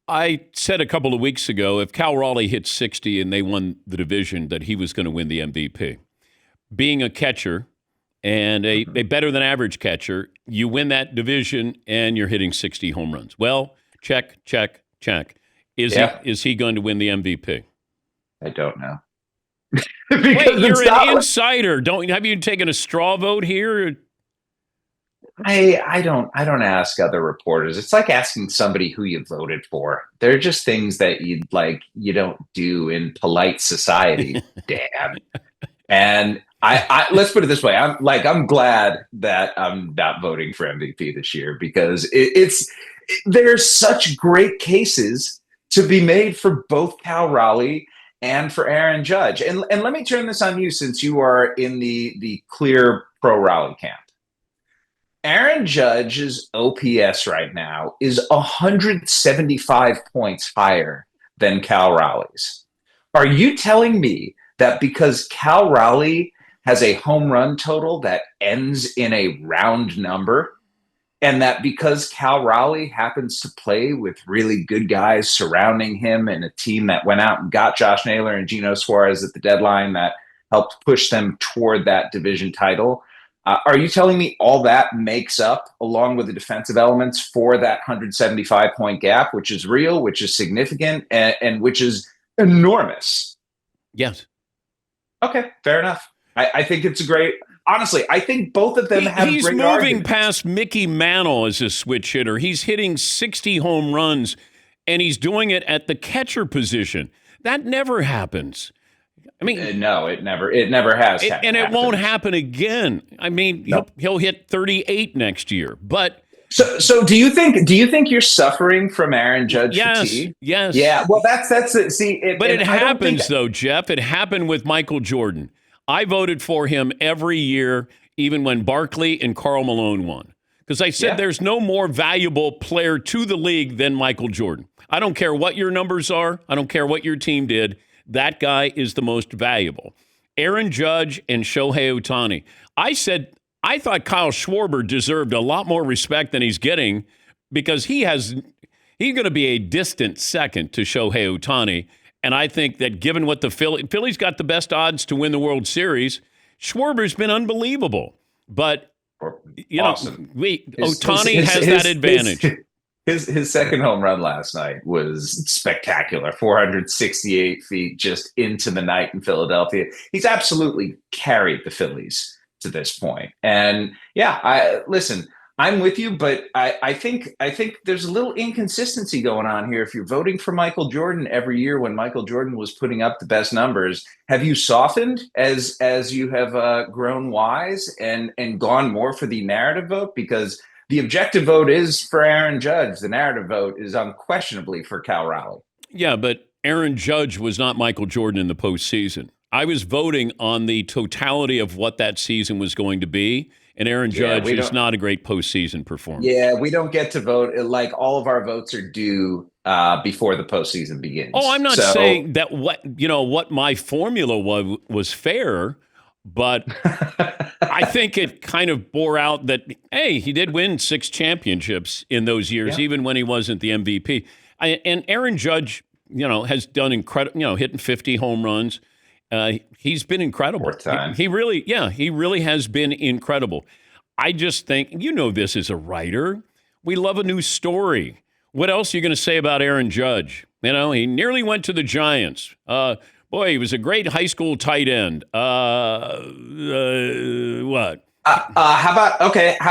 I said a couple of weeks ago if Cal Raleigh hit 60 and they won the division, that he was going to win the MVP. Being a catcher and a better than average catcher, you win that division and you're hitting 60 home runs. Well, check, check, check. Is he going to win the MVP? I don't know. Wait, Because you're it's an not like insider. Don't have you taken a straw vote here? I don't ask other reporters. It's like asking somebody who you voted for. They're just things that you don't do in polite society, Dan. And I let's put it this way. I'm glad that I'm not voting for MVP this year because there's such great cases to be made for both Cal Raleigh and for Aaron Judge. And let me turn this on you since you are in the clear pro Raleigh camp. Aaron Judge's OPS right now is 175 points higher than Cal Raleigh's. Are you telling me that because Cal Raleigh has a home run total that ends in a round number, and that because Cal Raleigh happens to play with really good guys surrounding him and a team that went out and got Josh Naylor and Geno Suarez at the deadline that helped push them toward that division title, are you telling me all that makes up, along with the defensive elements, for that 175-point gap, which is real, which is significant, and which is enormous? Yes. Okay, fair enough. I think it's a great. Honestly, I think both of them have He's great moving arguments. past Mickey Mantle as a switch hitter. He's hitting 60 home runs, and he's doing it at the catcher position. That never happens. I mean, No, it never has, and it won't happened. happen again. I mean, Nope. he'll hit 38 next year. But So do you think you're suffering from Aaron Judge yes, fatigue? yes. Yeah. Well, that's it. See, But it and I don't think happens, though, Jeff. It happened with Michael Jordan. I voted for him every year, even when Barkley and Karl Malone won. Because I said Yeah. there's no more valuable player to the league than Michael Jordan. I don't care what your numbers are. I don't care what your team did. That guy is the most valuable. Aaron Judge and Shohei Otani. I thought Kyle Schwarber deserved a lot more respect than he's getting because he's going to be a distant second to Shohei Otani. And I think that given what the Phillies got the best odds to win the World Series, Schwarber's been unbelievable. But awesome. Otani has that advantage. His second home run last night was spectacular. 468 feet just into the night in Philadelphia. He's absolutely carried the Phillies to this point. And yeah, listen, I'm with you, but I think there's a little inconsistency going on here. If you're voting for Michael Jordan every year when Michael Jordan was putting up the best numbers, have you softened as you have grown wise and gone more for the narrative vote? Because the objective vote is for Aaron Judge. The narrative vote is unquestionably for Cal Raleigh. Yeah, but Aaron Judge was not Michael Jordan in the postseason. I was voting on the totality of what that season was going to be, and Aaron Judge is not a great postseason performer. Yeah, we don't get to vote. Like all of our votes are due before the postseason begins. Oh, I'm not saying that what my formula was fair, but I think it kind of bore out that, hey, he did win 6 championships in those years, even when he wasn't the MVP. And Aaron Judge, has done incredible, hitting 50 home runs. He's been incredible. Fourth time. He really has been incredible. I just think, this as a writer, we love a new story. What else are you going to say about Aaron Judge? He nearly went to the Giants. Boy, he was a great high school tight end. What? How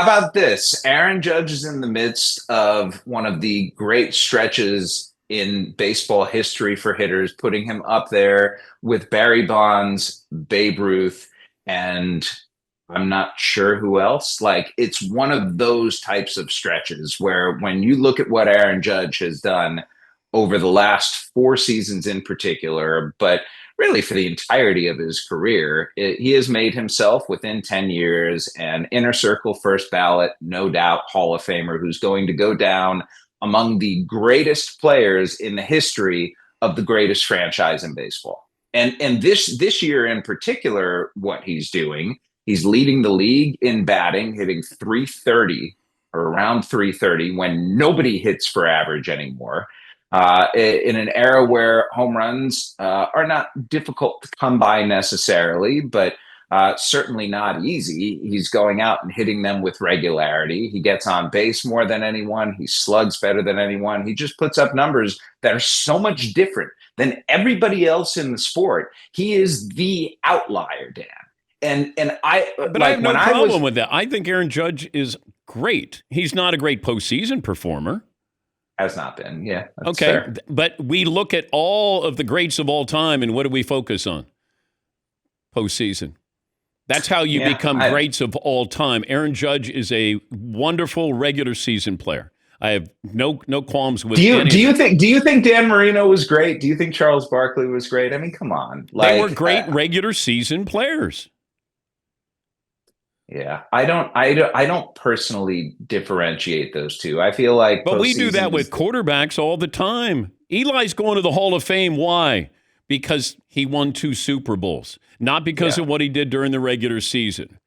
about this? Aaron Judge is in the midst of one of the great stretches in baseball history for hitters, putting him up there with Barry Bonds, Babe Ruth, and I'm not sure who else. Like, it's one of those types of stretches where when you look at what Aaron Judge has done over the last 4 seasons in particular, but really for the entirety of his career, he has made himself within 10 years an inner circle first ballot, no doubt Hall of Famer who's going to go down among the greatest players in the history of the greatest franchise in baseball. And this year in particular, what he's doing, he's leading the league in batting, hitting 330 or around 330 when nobody hits for average anymore. in an era where home runs are not difficult to come by necessarily, but certainly not easy. He's going out and hitting them with regularity. He gets on base more than anyone. He slugs better than anyone. He just puts up numbers that are so much different than everybody else in the sport. He is the outlier, Dan. And But I have no problem with that. I think Aaron Judge is great. He's not a great postseason performer. Has not been, yeah. Okay, fair. But we look at all of the greats of all time, and what do we focus on? Postseason. That's how you become greats of all time. Aaron Judge is a wonderful regular season player. I have no qualms with. Do you think Dan Marino was great? Do you think Charles Barkley was great? I mean, come on. They were great regular season players. Yeah, I don't personally differentiate those two. I feel like, but we do that with quarterbacks all the time. Eli's going to the Hall of Fame. Why? Because he won 2 Super Bowls, not because of what he did during the regular season.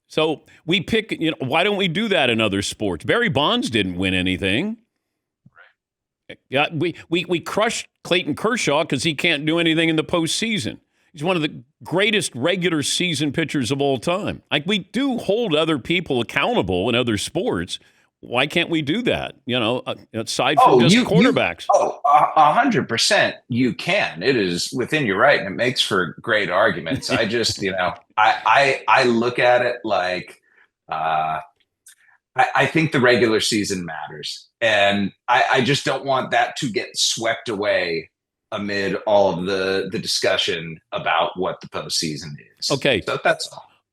So we pick. Why don't we do that in other sports? Barry Bonds didn't win anything. Right. Yeah, we crushed Clayton Kershaw because he can't do anything in the postseason. He's one of the greatest regular season pitchers of all time. Like, we do hold other people accountable in other sports. Why can't we do that? Aside from just quarterbacks. 100% you can. It is within your right, and it makes for great arguments. I just, I look at it like I think the regular season matters, and I just don't want that to get swept away amid all of the discussion about what the postseason is. Okay. So that's all.